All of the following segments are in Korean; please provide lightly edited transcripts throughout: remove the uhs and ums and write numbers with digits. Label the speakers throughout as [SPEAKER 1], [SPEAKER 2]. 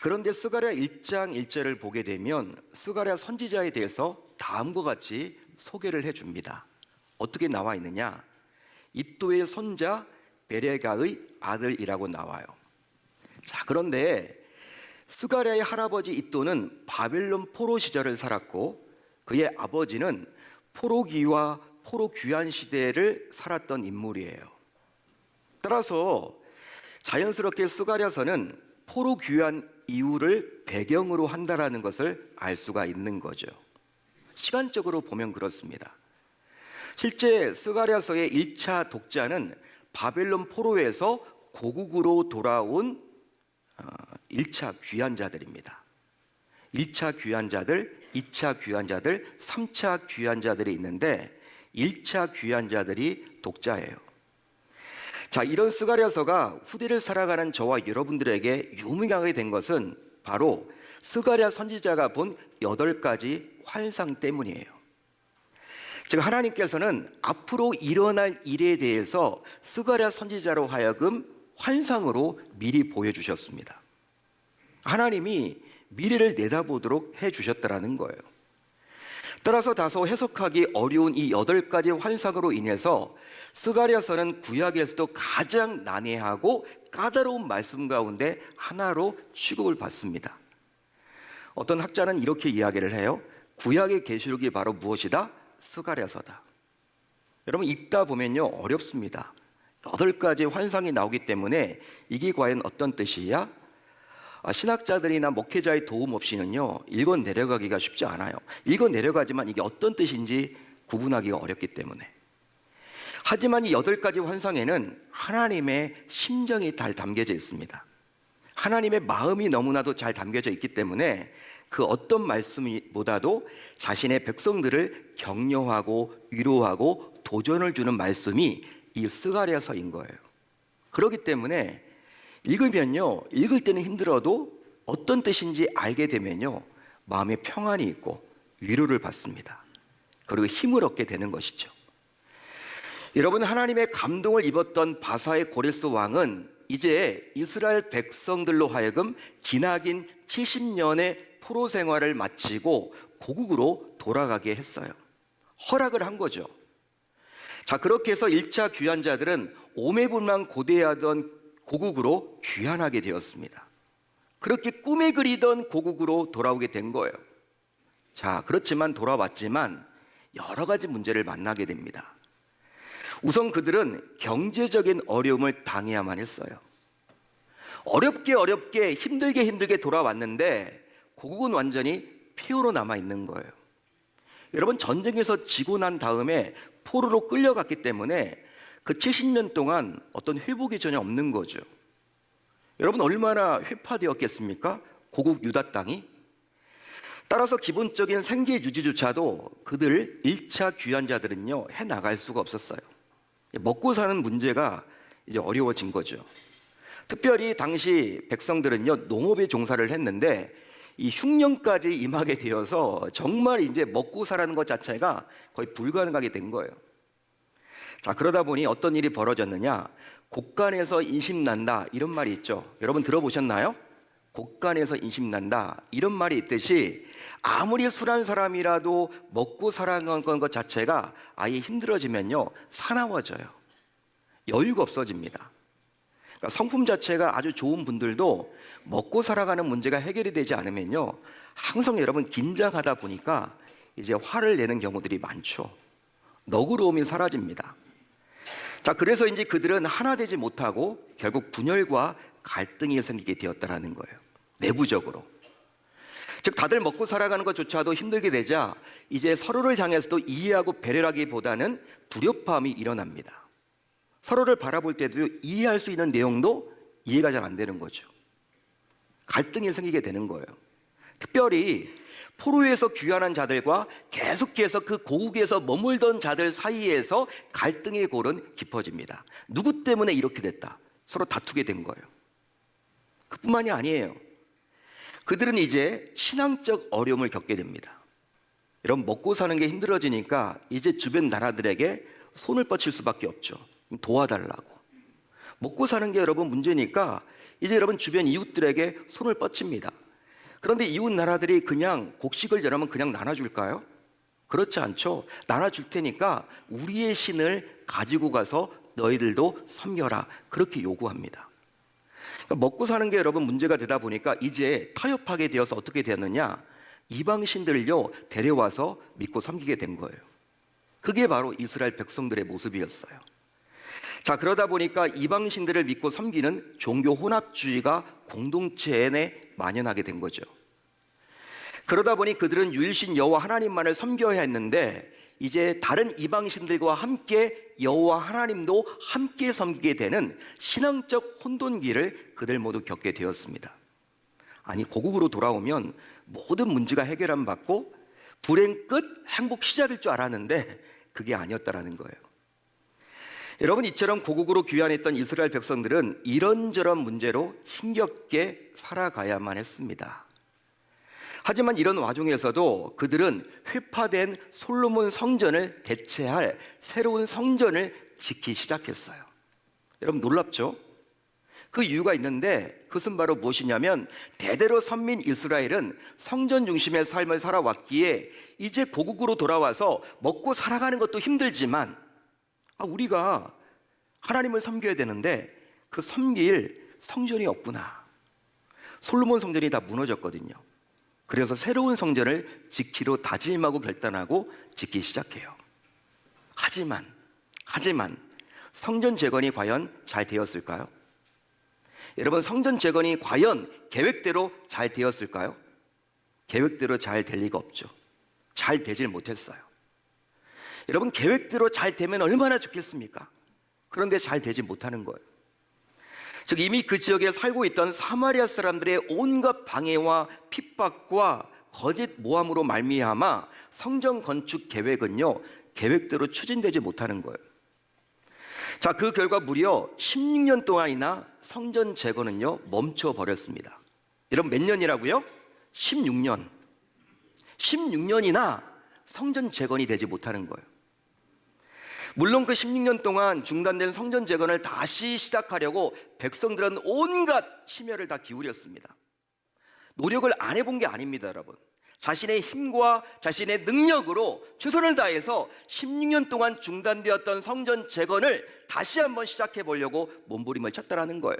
[SPEAKER 1] 그런데 스가랴 1장 1절을 보게 되면 스가랴 선지자에 대해서 다음과 같이 소개를 해줍니다. 어떻게 나와 있느냐? 이또의 손자 베레가의 아들이라고 나와요. 자, 그런데 스가랴의 할아버지 이또는 바벨론 포로 시절을 살았고 그의 아버지는 포로기와 포로 귀환 시대를 살았던 인물이에요. 따라서 자연스럽게 스가랴서는 포로 귀환 이후를 배경으로 한다라는 것을 알 수가 있는 거죠. 시간적으로 보면 그렇습니다. 실제 스가랴서의 1차 독자는 바벨론 포로에서 고국으로 돌아온 1차 귀환자들입니다. 1차 귀환자들, 2차 귀환자들, 3차 귀환자들이 있는데 1차 귀환자들이 독자예요. 자, 이런 스가랴서가 후대를 살아가는 저와 여러분들에게 유명하게 된 것은 바로 스가랴 선지자가 본 8가지 환상 때문이에요. 즉 하나님께서는 앞으로 일어날 일에 대해서 스가랴 선지자로 하여금 환상으로 미리 보여주셨습니다. 하나님이 미래를 내다보도록 해주셨다라는 거예요. 따라서 다소 해석하기 어려운 이 8가지 환상으로 인해서 스가랴서는 구약에서도 가장 난해하고 까다로운 말씀 가운데 하나로 취급을 받습니다. 어떤 학자는 이렇게 이야기를 해요. 구약의 계시록이 바로 무엇이다? 스가랴서다. 여러분 읽다 보면요 어렵습니다. 8가지 환상이 나오기 때문에 이게 과연 어떤 뜻이야? 신학자들이나 목회자의 도움 없이는요 읽어 내려가기가 쉽지 않아요. 읽어 내려가지만 이게 어떤 뜻인지 구분하기가 어렵기 때문에. 하지만 이 8가지 환상에는 하나님의 심정이 잘 담겨져 있습니다. 하나님의 마음이 너무나도 잘 담겨져 있기 때문에 그 어떤 말씀보다도 자신의 백성들을 격려하고 위로하고 도전을 주는 말씀이 이 스가랴서인 거예요. 그렇기 때문에 읽으면요 읽을 때는 힘들어도 어떤 뜻인지 알게 되면요 마음에 평안이 있고 위로를 받습니다. 그리고 힘을 얻게 되는 것이죠. 여러분, 하나님의 감동을 입었던 바사의 고레스 왕은 이제 이스라엘 백성들로 하여금 기나긴 70년의 포로 생활을 마치고 고국으로 돌아가게 했어요. 허락을 한 거죠. 자, 그렇게 해서 1차 귀환자들은 오매불만 고대하던 고국으로 귀환하게 되었습니다. 그렇게 꿈에 그리던 고국으로 돌아오게 된 거예요. 자, 그렇지만 돌아왔지만 여러 가지 문제를 만나게 됩니다. 우선 그들은 경제적인 어려움을 당해야만 했어요. 어렵게 힘들게 돌아왔는데 고국은 완전히 폐허로 남아있는 거예요. 여러분, 전쟁에서 지고 난 다음에 포로로 끌려갔기 때문에 그 70년 동안 어떤 회복이 전혀 없는 거죠. 여러분, 얼마나 회파되었겠습니까? 고국 유다 땅이. 따라서 기본적인 생계 유지조차도 그들 1차 귀환자들은요 해나갈 수가 없었어요. 먹고 사는 문제가 이제 어려워진 거죠. 특별히 당시 백성들은요 농업에 종사를 했는데 이 흉년까지 임하게 되어서 정말 이제 먹고 사라는 것 자체가 거의 불가능하게 된 거예요. 자, 그러다 보니 어떤 일이 벌어졌느냐? 곡간에서 인심난다 이런 말이 있죠. 여러분 들어보셨나요? 곡간에서 인심난다 이런 말이 있듯이 아무리 술한 사람이라도 먹고 살아가는 것 자체가 아예 힘들어지면요 사나워져요. 여유가 없어집니다. 그러니까 성품 자체가 아주 좋은 분들도 먹고 살아가는 문제가 해결이 되지 않으면요 항상 여러분 긴장하다 보니까 이제 화를 내는 경우들이 많죠. 너그러움이 사라집니다. 자, 그래서 이제 그들은 하나 되지 못하고 결국 분열과 갈등이 생기게 되었다는 거예요. 내부적으로. 즉 다들 먹고 살아가는 것조차도 힘들게 되자 이제 서로를 향해서도 이해하고 배려하기보다는 불협화음이 일어납니다. 서로를 바라볼 때도 이해할 수 있는 내용도 이해가 잘 안 되는 거죠. 갈등이 생기게 되는 거예요. 특별히 포로에서 귀환한 자들과 계속해서 그 고국에서 머물던 자들 사이에서 갈등의 골은 깊어집니다. 누구 때문에 이렇게 됐다? 서로 다투게 된 거예요. 그뿐만이 아니에요. 그들은 이제 신앙적 어려움을 겪게 됩니다. 여러분, 먹고 사는 게 힘들어지니까 이제 주변 나라들에게 손을 뻗칠 수밖에 없죠. 도와달라고. 먹고 사는 게 여러분 문제니까 이제 여러분 주변 이웃들에게 손을 뻗칩니다. 그런데 이웃 나라들이 그냥 곡식을 여러분 그냥 나눠줄까요? 그렇지 않죠. 나눠줄 테니까 우리의 신을 가지고 가서 너희들도 섬겨라, 그렇게 요구합니다. 그러니까 먹고 사는 게 여러분 문제가 되다 보니까 이제 타협하게 되어서 어떻게 되었느냐, 이방 신들을요 데려와서 믿고 섬기게 된 거예요. 그게 바로 이스라엘 백성들의 모습이었어요. 자, 그러다 보니까 이방 신들을 믿고 섬기는 종교 혼합주의가 공동체 내에 만연하게 된 거죠. 그러다 보니 그들은 유일신 여호와 하나님만을 섬겨야 했는데 이제 다른 이방 신들과 함께 여호와 하나님도 함께 섬기게 되는 신앙적 혼돈기를 그들 모두 겪게 되었습니다. 아니, 고국으로 돌아오면 모든 문제가 해결함 받고 불행 끝, 행복 시작일 줄 알았는데 그게 아니었다라는 거예요. 여러분, 이처럼 고국으로 귀환했던 이스라엘 백성들은 이런저런 문제로 힘겹게 살아가야만 했습니다. 하지만 이런 와중에서도 그들은 회파된 솔로몬 성전을 대체할 새로운 성전을 짓기 시작했어요. 여러분, 놀랍죠? 그 이유가 있는데 그것은 바로 무엇이냐면, 대대로 선민 이스라엘은 성전 중심의 삶을 살아왔기에 이제 고국으로 돌아와서 먹고 살아가는 것도 힘들지만 우리가 하나님을 섬겨야 되는데 그 섬길 성전이 없구나. 솔로몬 성전이 다 무너졌거든요. 그래서 새로운 성전을 짓기로 다짐하고 결단하고 짓기 시작해요. 하지만 성전 재건이 과연 잘 되었을까요? 여러분, 성전 재건이 과연 계획대로 잘 되었을까요? 계획대로 잘 될 리가 없죠. 잘 되질 못했어요. 여러분, 계획대로 잘 되면 얼마나 좋겠습니까? 그런데 잘 되지 못하는 거예요. 즉, 이미 그 지역에 살고 있던 사마리아 사람들의 온갖 방해와 핍박과 거짓 모함으로 말미암아 성전 건축 계획은요 계획대로 추진되지 못하는 거예요. 자, 그 결과 무려 16년 동안이나 성전 재건은요 멈춰버렸습니다. 여러분, 몇 년이라고요? 16년. 16년이나 성전 재건이 되지 못하는 거예요. 물론 그 16년 동안 중단된 성전 재건을 다시 시작하려고 백성들은 온갖 심혈을 다 기울였습니다. 노력을 안 해본 게 아닙니다, 여러분. 자신의 힘과 자신의 능력으로 최선을 다해서 16년 동안 중단되었던 성전 재건을 다시 한번 시작해 보려고 몸부림을 쳤다라는 거예요.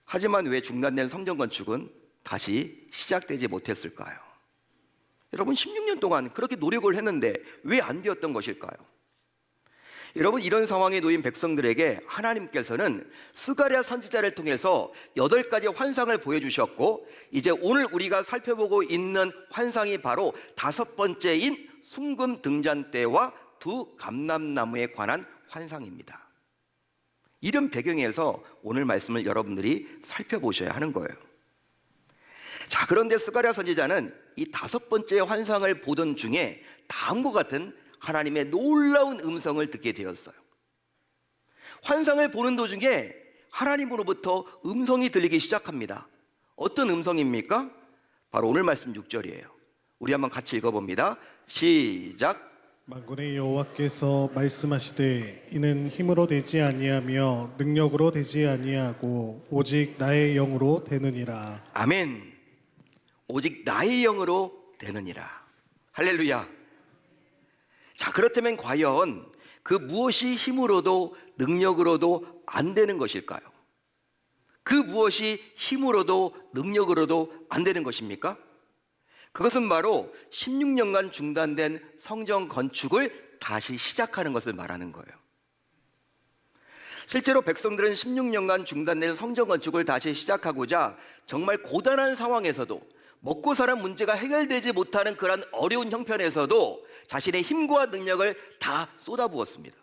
[SPEAKER 1] 하지만 왜 중단된 성전 건축은 다시 시작되지 못했을까요? 여러분, 16년 동안 그렇게 노력을 했는데 왜 안 되었던 것일까요? 여러분, 이런 상황에 놓인 백성들에게 하나님께서는 스가랴 선지자를 통해서 8가지 환상을 보여주셨고, 이제 오늘 우리가 살펴보고 있는 환상이 바로 5번째인 순금 등잔대와 두 감람나무에 관한 환상입니다. 이런 배경에서 오늘 말씀을 여러분들이 살펴보셔야 하는 거예요. 자, 그런데 스가랴 선지자는 이 5번째 환상을 보던 중에 다음과 같은 하나님의 놀라운 음성을 듣게 되었어요. 환상을 보는 도중에 하나님으로부터 음성이 들리기 시작합니다. 어떤 음성입니까? 바로 오늘 말씀 6절이에요. 우리 한번 같이 읽어봅니다. 시작.
[SPEAKER 2] 만군의 여호와께서 말씀하시되 이는 힘으로 되지 아니하며 능력으로 되지 아니하고 오직 나의 영으로 되느니라.
[SPEAKER 1] 아멘. 오직 나의 영으로 되느니라. 할렐루야. 자, 그렇다면 과연 그 무엇이 힘으로도 능력으로도 안 되는 것일까요? 그 무엇이 힘으로도 능력으로도 안 되는 것입니까? 그것은 바로 16년간 중단된 성전 건축을 다시 시작하는 것을 말하는 거예요. 실제로 백성들은 16년간 중단된 성전 건축을 다시 시작하고자 정말 고단한 상황에서도, 먹고 사는 문제가 해결되지 못하는 그런 어려운 형편에서도 자신의 힘과 능력을 다 쏟아부었습니다.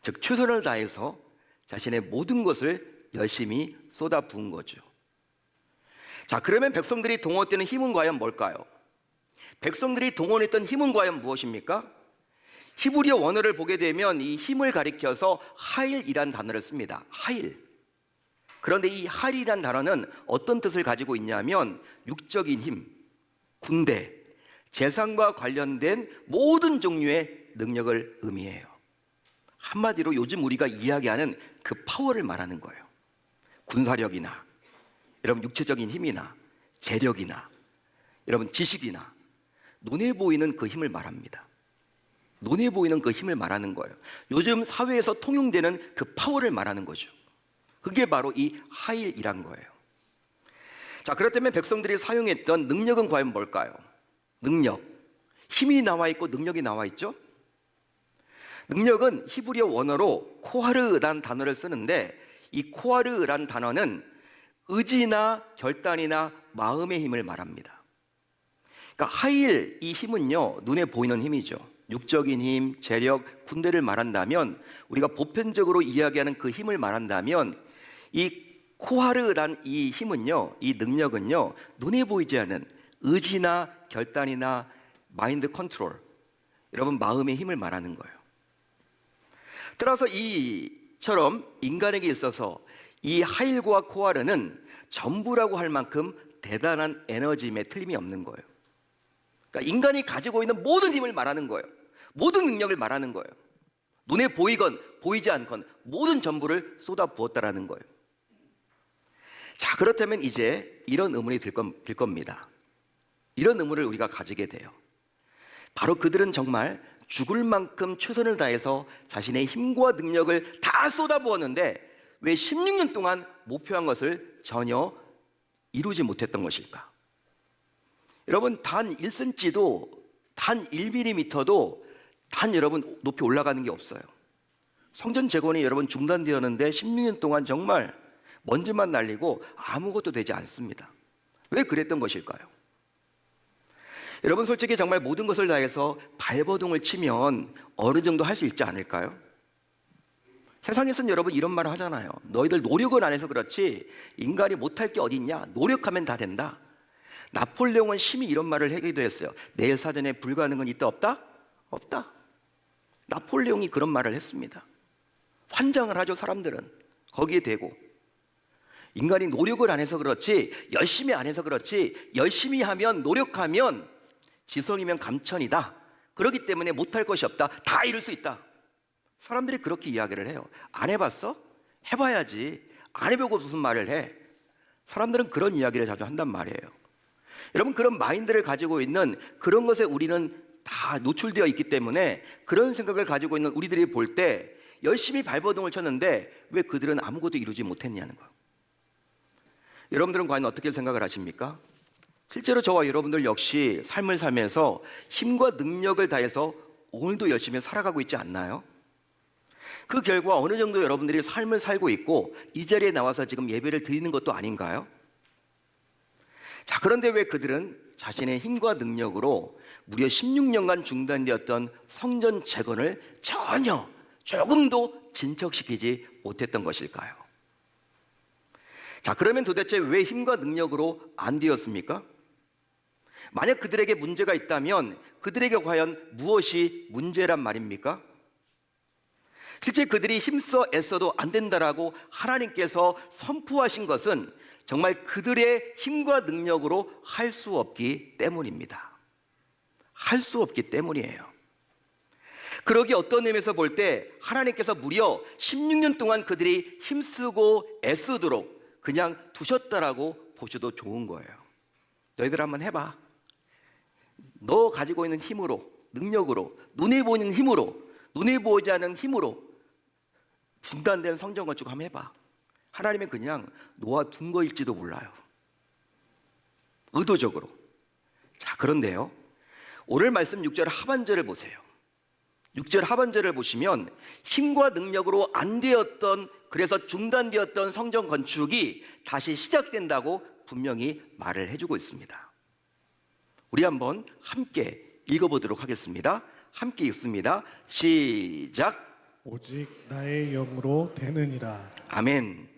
[SPEAKER 1] 즉, 최선을 다해서 자신의 모든 것을 열심히 쏟아부은 거죠. 자, 그러면 백성들이 동원했던 힘은 과연 뭘까요? 백성들이 동원했던 힘은 과연 무엇입니까? 히브리어 원어를 보게 되면 이 힘을 가리켜서 하일이란 단어를 씁니다. 하일. 그런데 이 하일이란 단어는 어떤 뜻을 가지고 있냐면 육적인 힘, 군대, 재산과 관련된 모든 종류의 능력을 의미해요. 한마디로 요즘 우리가 이야기하는 그 파워를 말하는 거예요. 군사력이나 여러분 육체적인 힘이나 재력이나 여러분 지식이나 눈에 보이는 그 힘을 말합니다. 눈에 보이는 그 힘을 말하는 거예요. 요즘 사회에서 통용되는 그 파워를 말하는 거죠. 그게 바로 이 하일이란 거예요. 자, 그렇다면 백성들이 사용했던 능력은 과연 뭘까요? 능력. 힘이 나와 있고 능력이 나와 있죠? 능력은 히브리어 원어로 코하르라는 단어를 쓰는데 이 코하르라는 단어는 의지나 결단이나 마음의 힘을 말합니다. 그러니까 하일, 이 힘은요, 눈에 보이는 힘이죠. 육적인 힘, 재력, 군대를 말한다면, 우리가 보편적으로 이야기하는 그 힘을 말한다면, 이 코하르란 이 힘은요, 이 능력은요, 눈에 보이지 않는 의지나 결단이나 마인드 컨트롤, 여러분 마음의 힘을 말하는 거예요. 따라서 이처럼 인간에게 있어서 이 하일과 코하르는 전부라고 할 만큼 대단한 에너지임에 틀림이 없는 거예요. 그러니까 인간이 가지고 있는 모든 힘을 말하는 거예요. 모든 능력을 말하는 거예요. 눈에 보이건 보이지 않건 모든 전부를 쏟아 부었다라는 거예요. 자, 그렇다면 이제 이런 의문이 들 겁니다. 이런 의문을 우리가 가지게 돼요. 바로 그들은 정말 죽을 만큼 최선을 다해서 자신의 힘과 능력을 다 쏟아부었는데 왜 16년 동안 목표한 것을 전혀 이루지 못했던 것일까? 여러분, 단 1cm도 단 1mm도 단 여러분 높이 올라가는 게 없어요. 성전 재건이 여러분 중단되었는데 16년 동안 정말 먼지만 날리고 아무것도 되지 않습니다. 왜 그랬던 것일까요? 여러분, 솔직히 정말 모든 것을 다해서 발버둥을 치면 어느 정도 할 수 있지 않을까요? 세상에서는 여러분 이런 말을 하잖아요. 너희들 노력은 안 해서 그렇지 인간이 못할 게 어딨냐? 노력하면 다 된다. 나폴레옹은 심히 이런 말을 하기도 했어요. 내일 사전에 불가능은 있다 없다? 없다. 나폴레옹이 그런 말을 했습니다. 환장을 하죠, 사람들은. 거기에 대고 인간이 노력을 안 해서 그렇지, 열심히 안 해서 그렇지, 열심히 하면, 노력하면 지성이면 감천이다. 그렇기 때문에 못할 것이 없다. 다 이룰 수 있다. 사람들이 그렇게 이야기를 해요. 안 해봤어? 해봐야지. 안 해보고 무슨 말을 해? 사람들은 그런 이야기를 자주 한단 말이에요. 여러분, 그런 마인드를 가지고 있는 그런 것에 우리는 다 노출되어 있기 때문에 그런 생각을 가지고 있는 우리들이 볼 때 열심히 발버둥을 쳤는데 왜 그들은 아무것도 이루지 못했냐는 거예요. 여러분들은 과연 어떻게 생각을 하십니까? 실제로 저와 여러분들 역시 삶을 살면서 힘과 능력을 다해서 오늘도 열심히 살아가고 있지 않나요? 그 결과 어느 정도 여러분들이 삶을 살고 있고 이 자리에 나와서 지금 예배를 드리는 것도 아닌가요? 자, 그런데 왜 그들은 자신의 힘과 능력으로 무려 16년간 중단되었던 성전 재건을 전혀 조금도 진척시키지 못했던 것일까요? 자, 그러면 도대체 왜 힘과 능력으로 안 되었습니까? 만약 그들에게 문제가 있다면 그들에게 과연 무엇이 문제란 말입니까? 실제 그들이 힘써 애써도 안 된다라고 하나님께서 선포하신 것은 정말 그들의 힘과 능력으로 할 수 없기 때문입니다. 할 수 없기 때문이에요. 그러기 어떤 의미에서 볼 때 하나님께서 무려 16년 동안 그들이 힘쓰고 애쓰도록 그냥 두셨다라고 보셔도 좋은 거예요. 너희들 한번 해봐. 너 가지고 있는 힘으로, 능력으로, 눈에 보이는 힘으로, 눈에 보이지 않는 힘으로 중단된 성전 건축 한번 해봐. 하나님은 그냥 놓아둔 거일지도 몰라요. 의도적으로. 자, 그런데요, 오늘 말씀 6절 하반절을 보세요. 6절 하반절을 보시면 힘과 능력으로 안 되었던, 그래서 중단되었던 성전 건축이 다시 시작된다고 분명히 말을 해주고 있습니다. 우리 한번 함께 읽어보도록 하겠습니다. 함께 읽습니다. 시작.
[SPEAKER 2] 오직 나의 영으로 되느니라.
[SPEAKER 1] 아멘.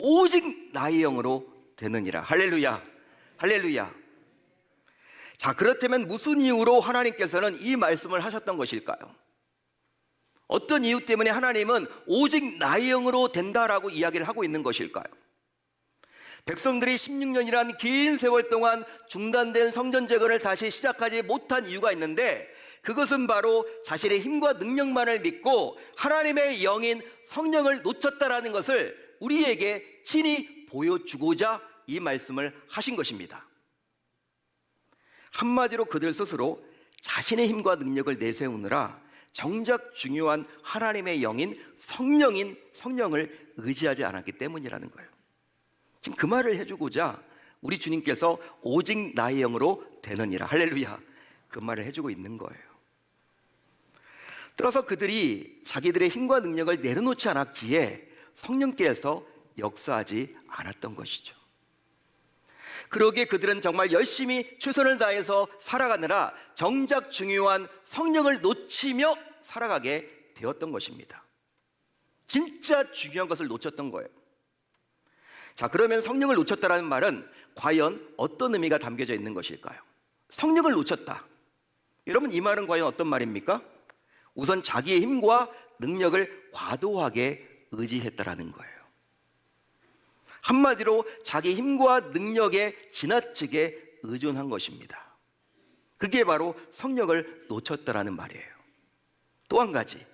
[SPEAKER 1] 오직 나의 영으로 되느니라. 할렐루야. 할렐루야. 자, 그렇다면 무슨 이유로 하나님께서는 이 말씀을 하셨던 것일까요? 어떤 이유 때문에 하나님은 오직 나의 영으로 된다라고 이야기를 하고 있는 것일까요? 백성들이 16년이란 긴 세월 동안 중단된 성전 재건을 다시 시작하지 못한 이유가 있는데 그것은 바로 자신의 힘과 능력만을 믿고 하나님의 영인 성령을 놓쳤다라는 것을 우리에게 친히 보여주고자 이 말씀을 하신 것입니다. 한마디로 그들 스스로 자신의 힘과 능력을 내세우느라 정작 중요한 하나님의 영인 성령을 의지하지 않았기 때문이라는 거예요. 지금 그 말을 해주고자 우리 주님께서 오직 나의 영으로 되느니라, 할렐루야, 그 말을 해주고 있는 거예요. 따라서 그들이 자기들의 힘과 능력을 내려놓지 않았기에 성령께서 역사하지 않았던 것이죠. 그러기에 그들은 정말 열심히 최선을 다해서 살아가느라 정작 중요한 성령을 놓치며 살아가게 되었던 것입니다. 진짜 중요한 것을 놓쳤던 거예요. 자, 그러면 성령을 놓쳤다라는 말은 과연 어떤 의미가 담겨져 있는 것일까요? 성령을 놓쳤다. 여러분, 이 말은 과연 어떤 말입니까? 우선 자기의 힘과 능력을 과도하게 의지했다라는 거예요. 한마디로 자기 힘과 능력에 지나치게 의존한 것입니다. 그게 바로 성령을 놓쳤다라는 말이에요. 또 한 가지,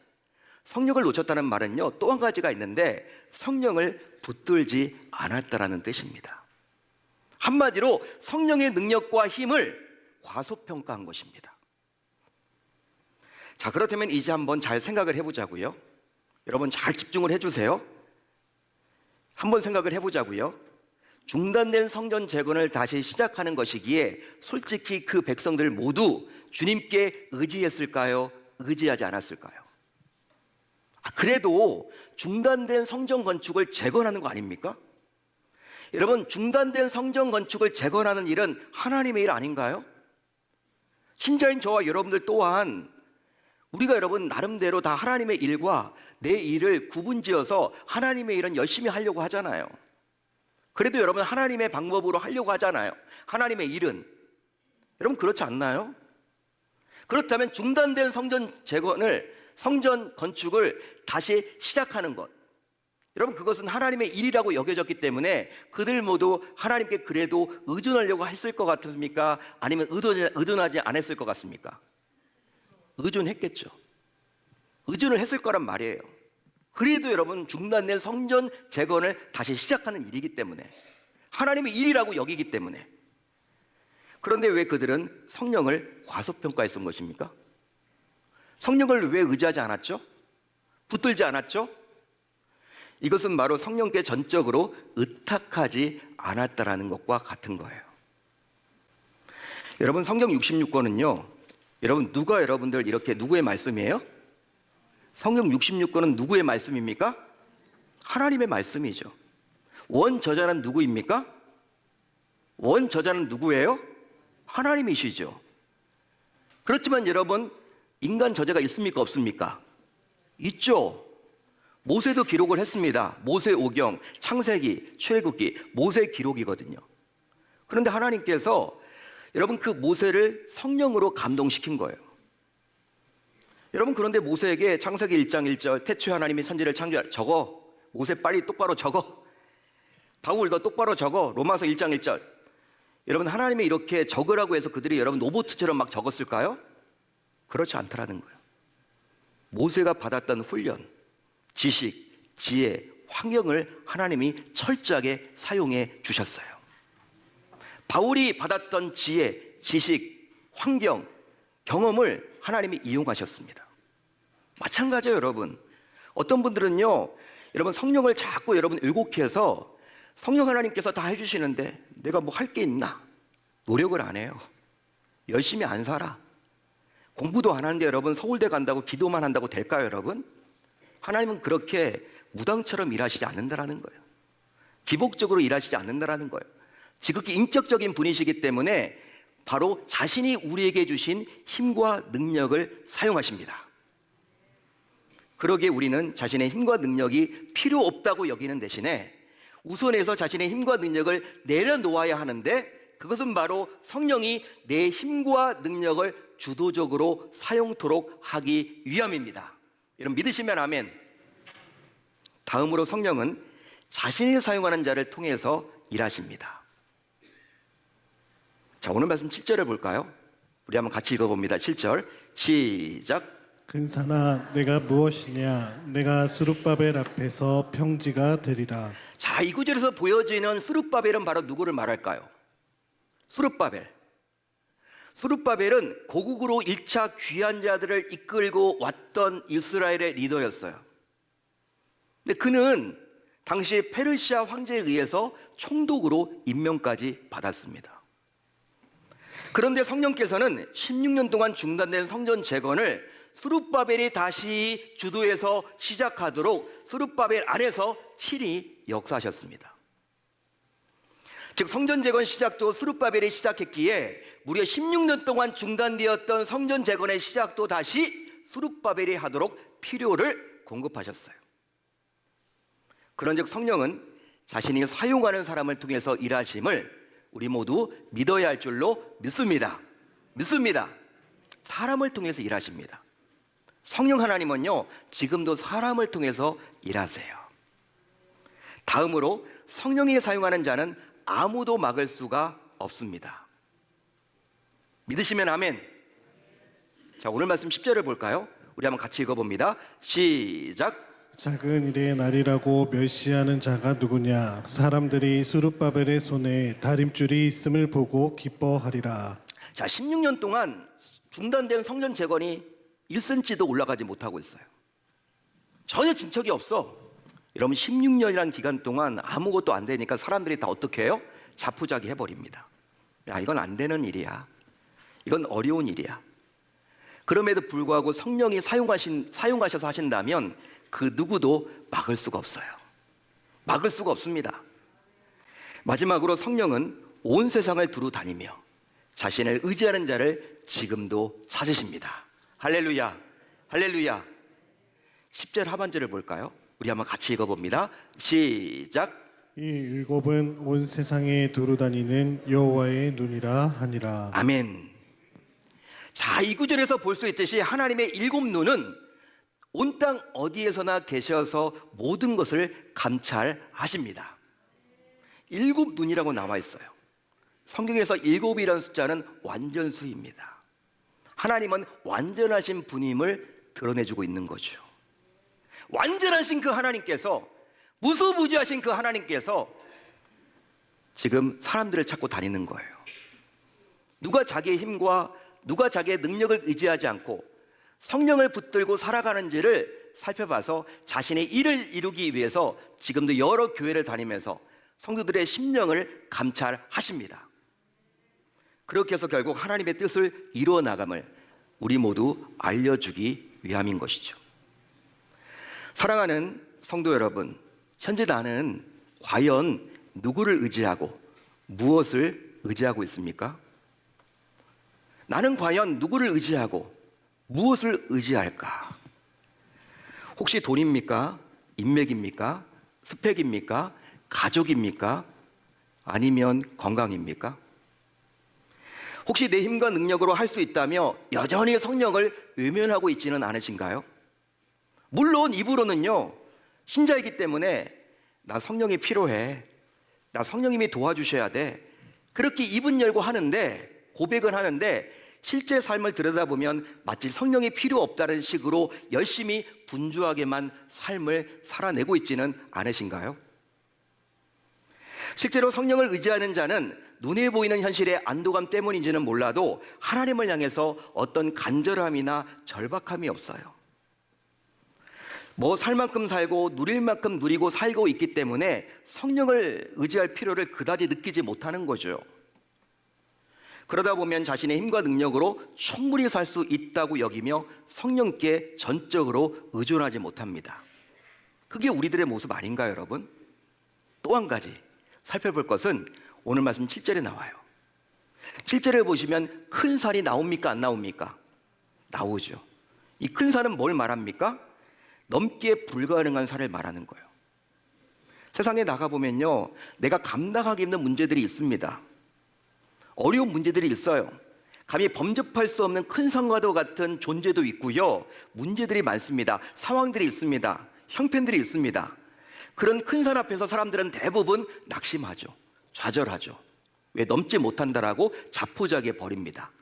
[SPEAKER 1] 성령을 놓쳤다는 말은요, 또 한 가지가 있는데 성령을 붙들지 않았다라는 뜻입니다. 한마디로 성령의 능력과 힘을 과소평가한 것입니다. 자, 그렇다면 이제 한번 잘 생각을 해보자고요. 여러분 잘 집중을 해주세요. 한번 생각을 해보자고요. 중단된 성전 재건을 다시 시작하는 것이기에 솔직히 그 백성들 모두 주님께 의지했을까요? 의지하지 않았을까요? 그래도 중단된 성전 건축을 재건하는 거 아닙니까? 여러분, 중단된 성전 건축을 재건하는 일은 하나님의 일 아닌가요? 신자인 저와 여러분들 또한 우리가 여러분 나름대로 다 하나님의 일과 내 일을 구분지어서 하나님의 일은 열심히 하려고 하잖아요. 그래도 여러분 하나님의 방법으로 하려고 하잖아요. 하나님의 일은. 여러분 그렇지 않나요? 그렇다면 중단된 성전 건축을 다시 시작하는 것, 여러분 그것은 하나님의 일이라고 여겨졌기 때문에 그들 모두 하나님께 그래도 의존하려고 했을 것 같습니까? 아니면 의존하지 않았을 것 같습니까? 의존했겠죠. 의존을 했을 거란 말이에요. 그래도 여러분 중단된 성전 재건을 다시 시작하는 일이기 때문에, 하나님의 일이라고 여기기 때문에. 그런데 왜 그들은 성령을 과소평가했던 것입니까? 성령을 왜 의지하지 않았죠? 붙들지 않았죠? 이것은 바로 성령께 전적으로 의탁하지 않았다라는 것과 같은 거예요. 여러분 성경 66권은요, 여러분 누가 여러분들 이렇게 누구의 말씀이에요? 성경 66권은 누구의 말씀입니까? 하나님의 말씀이죠. 원저자는 누구입니까? 원저자는 누구예요? 하나님이시죠. 그렇지만 여러분 인간 저자가 있습니까? 없습니까? 있죠. 모세도 기록을 했습니다. 모세오경, 창세기, 출애굽기, 모세 기록이거든요. 그런데 하나님께서 여러분 그 모세를 성령으로 감동시킨 거예요. 여러분 그런데 모세에게 창세기 1장 1절 태초에 하나님이 천지를 창조하, 적어. 모세 빨리 똑바로 적어. 바울 너 똑바로 적어. 로마서 1장 1절. 여러분 하나님이 이렇게 적으라고 해서 그들이 여러분 로봇처럼 막 적었을까요? 그렇지 않다라는 거예요. 모세가 받았던 훈련, 지식, 지혜, 환경을 하나님이 철저하게 사용해 주셨어요. 바울이 받았던 지혜, 지식, 환경, 경험을 하나님이 이용하셨습니다. 마찬가지예요, 여러분. 어떤 분들은요, 여러분 성령을 자꾸 여러분 왜곡해서 성령 하나님께서 다 해주시는데 내가 뭐 할 게 있나? 노력을 안 해요. 열심히 안 살아. 공부도 안 하는데 여러분 서울대 간다고 기도만 한다고 될까요, 여러분? 하나님은 그렇게 무당처럼 일하시지 않는다라는 거예요. 기복적으로 일하시지 않는다라는 거예요. 지극히 인격적인 분이시기 때문에 바로 자신이 우리에게 주신 힘과 능력을 사용하십니다. 그러기에 우리는 자신의 힘과 능력이 필요 없다고 여기는 대신에 우선해서 자신의 힘과 능력을 내려놓아야 하는데, 그것은 바로 성령이 내 힘과 능력을 주도적으로 사용토록 하기 위함입니다. 여러분 믿으시면 아멘. 다음으로 성령은 자신이 사용하는 자를 통해서 일하십니다. 자, 오늘 말씀 7절을 볼까요? 우리 한번 같이 읽어봅니다. 7절 시작.
[SPEAKER 2] 근사나 내가 무엇이냐 내가 스룹바벨 앞에서 평지가 되리라.
[SPEAKER 1] 자, 이 구절에서 보여지는 스룹바벨은 바로 누구를 말할까요? 스룹바벨. 스룹바벨은 고국으로 1차 귀한 자들을 이끌고 왔던 이스라엘의 리더였어요. 근데 그는 당시 페르시아 황제에 의해서 총독으로 임명까지 받았습니다. 그런데 성령께서는 16년 동안 중단된 성전 재건을 스룹바벨이 다시 주도해서 시작하도록 스룹바벨 안에서 친히 역사하셨습니다. 즉 성전 재건 시작도 스룹바벨이 시작했기에 무려 16년 동안 중단되었던 성전 재건의 시작도 다시 스룹바벨이 하도록 필요를 공급하셨어요. 그런즉 성령은 자신이 사용하는 사람을 통해서 일하심을 우리 모두 믿어야 할 줄로 믿습니다. 사람을 통해서 일하십니다. 성령 하나님은요, 지금도 사람을 통해서 일하세요. 다음으로 성령이 사용하는 자는 아무도 막을 수가 없습니다. 믿으시면 아멘. 자, 오늘 말씀 10절을 볼까요? 우리 한번 같이 읽어봅니다. 시작.
[SPEAKER 2] 작은 일의 날이라고 멸시하는 자가 누구냐? 사람들이 스룹바벨의 손에 다림줄이 있음을 보고 기뻐하리라.
[SPEAKER 1] 자, 16년 동안 중단된 성전 재건이 1cm도 올라가지 못하고 있어요. 전혀 진척이 없어. 여러분 16년이라는 기간 동안 아무것도 안 되니까 사람들이 다 어떻게 해요? 자포자기 해버립니다. 야, 이건 안 되는 일이야. 이건 어려운 일이야. 그럼에도 불구하고 성령이 사용하셔서 하신다면 그 누구도 막을 수가 없어요. 막을 수가 없습니다. 마지막으로 성령은 온 세상을 두루 다니며 자신을 의지하는 자를 지금도 찾으십니다. 할렐루야, 할렐루야. 10절 하반절을 볼까요? 우리 한번 같이 읽어봅니다. 시작.
[SPEAKER 2] 이 율곡은 온 세상에 두루 다니는 여호와의 눈이라 하니라.
[SPEAKER 1] 아멘. 자, 이 구절에서 볼 수 있듯이 하나님의 7눈은 온 땅 어디에서나 계셔서 모든 것을 감찰하십니다. 7눈이라고 나와 있어요. 성경에서 7이라는 숫자는 완전수입니다. 하나님은 완전하신 분임을 드러내주고 있는 거죠. 완전하신 그 하나님께서, 무소부지하신 그 하나님께서 지금 사람들을 찾고 다니는 거예요. 누가 자기의 힘과 누가 자기의 능력을 의지하지 않고 성령을 붙들고 살아가는지를 살펴봐서 자신의 일을 이루기 위해서 지금도 여러 교회를 다니면서 성도들의 심령을 감찰하십니다. 그렇게 해서 결국 하나님의 뜻을 이루어 나감을 우리 모두 알려주기 위함인 것이죠. 사랑하는 성도 여러분, 현재 나는 과연 누구를 의지하고 무엇을 의지하고 있습니까? 나는 과연 누구를 의지하고 무엇을 의지할까? 혹시 돈입니까? 인맥입니까? 스펙입니까? 가족입니까? 아니면 건강입니까? 혹시 내 힘과 능력으로 할 수 있다며 여전히 성령을 외면하고 있지는 않으신가요? 물론 입으로는요, 신자이기 때문에 나 성령이 필요해, 나 성령님이 도와주셔야 돼, 그렇게 입은 열고 하는데, 고백은 하는데 실제 삶을 들여다보면 마치 성령이 필요 없다는 식으로 열심히 분주하게만 삶을 살아내고 있지는 않으신가요? 실제로 성령을 의지하는 자는 눈에 보이는 현실의 안도감 때문인지는 몰라도 하나님을 향해서 어떤 간절함이나 절박함이 없어요. 뭐 살 만큼 살고 누릴 만큼 누리고 살고 있기 때문에 성령을 의지할 필요를 그다지 느끼지 못하는 거죠. 그러다 보면 자신의 힘과 능력으로 충분히 살 수 있다고 여기며 성령께 전적으로 의존하지 못합니다. 그게 우리들의 모습 아닌가요, 여러분? 또 한 가지 살펴볼 것은 오늘 말씀 7절에 나와요. 7절을 보시면 큰 산이 나옵니까, 안 나옵니까? 나오죠. 이 큰 산은 뭘 말합니까? 넘기에 불가능한 산을 말하는 거예요. 세상에 나가보면요, 내가 감당하기 힘든 문제들이 있습니다. 어려운 문제들이 있어요. 감히 범접할 수 없는 큰 산과도 같은 존재도 있고요, 문제들이 많습니다. 상황들이 있습니다. 형편들이 있습니다. 그런 큰 산 앞에서 사람들은 대부분 낙심하죠. 좌절하죠. 왜 넘지 못한다라고 자포자기해 버립니다.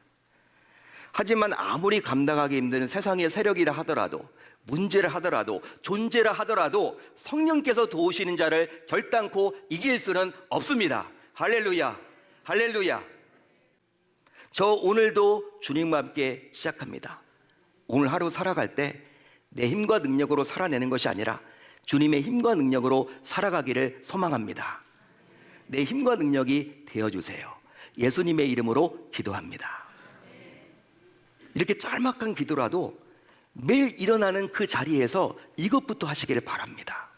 [SPEAKER 1] 하지만 아무리 감당하기 힘든 세상의 세력이라 하더라도, 문제를 하더라도, 존재라 하더라도 성령께서 도우시는 자를 결단코 이길 수는 없습니다. 할렐루야, 할렐루야. 저 오늘도 주님과 함께 시작합니다. 오늘 하루 살아갈 때 내 힘과 능력으로 살아내는 것이 아니라 주님의 힘과 능력으로 살아가기를 소망합니다. 내 힘과 능력이 되어주세요. 예수님의 이름으로 기도합니다. 이렇게 짤막한 기도라도 매일 일어나는 그 자리에서 이것부터 하시기를 바랍니다.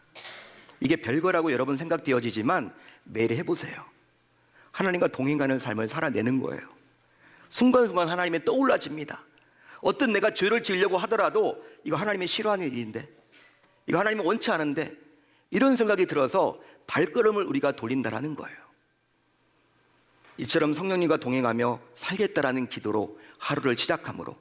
[SPEAKER 1] 이게 별거라고 여러분 생각되어지지만 매일 해보세요. 하나님과 동행하는 삶을 살아내는 거예요. 순간순간 하나님이 떠올라집니다. 어떤 내가 죄를 지으려고 하더라도 이거 하나님이 싫어하는 일인데, 이거 하나님이 원치 않은데, 이런 생각이 들어서 발걸음을 우리가 돌린다라는 거예요. 이처럼 성령님과 동행하며 살겠다라는 기도로 하루를 시작하므로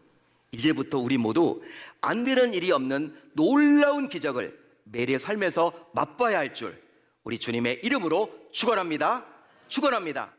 [SPEAKER 1] 이제부터 우리 모두 안 되는 일이 없는 놀라운 기적을 매일의 삶에서 맛봐야 할 줄 우리 주님의 이름으로 축원합니다. 축원합니다.